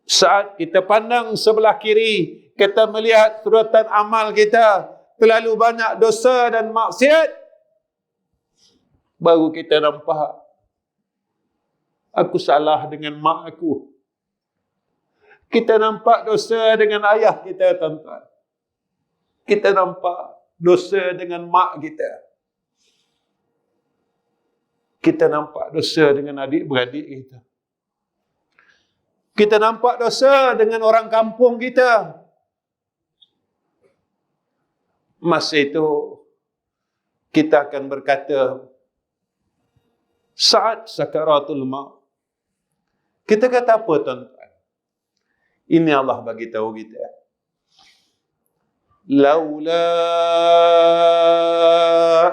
Saat kita pandang sebelah kiri, kita melihat suratan amal kita terlalu banyak dosa dan maksiat, baru kita nampak, aku salah dengan mak aku. Kita nampak dosa dengan ayah kita, tuan-tuan. Kita nampak dosa dengan mak kita. Kita nampak dosa dengan adik-beradik kita. Kita nampak dosa dengan orang kampung kita. Masa itu, kita akan berkata, saat sakaratul maut, kita kata apa, tuan-tuan? Ini Allah bagi tahu kita. Laula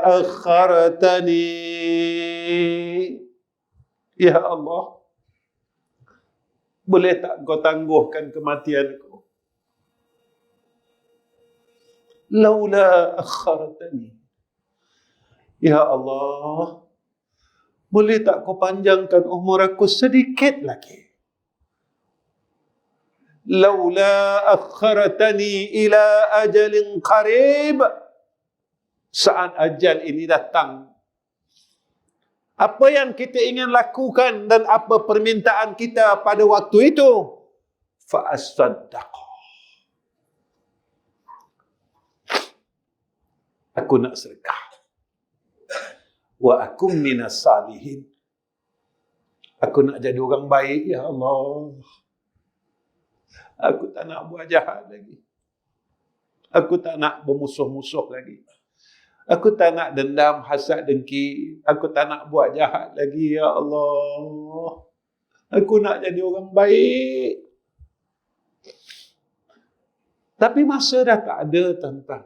akhartani, ya Allah, boleh tak kau tangguhkan kematianku? Laula akhartani, ya Allah, boleh tak kau panjangkan umur aku sedikit lagi? Laula akhartani ila ajalin qarib, saat ajal ini datang, apa yang kita ingin lakukan dan apa permintaan kita pada waktu itu? Fa asaddaq, aku nak sedekah. Wa akum minas salihin, aku nak jadi orang baik, ya Allah. Aku tak nak buat jahat lagi. Aku tak nak bermusuh-musuh lagi. Aku tak nak dendam, hasad, dengki. Aku tak nak buat jahat lagi, ya Allah. Aku nak jadi orang baik. Tapi masa dah tak ada, tuan-tuan.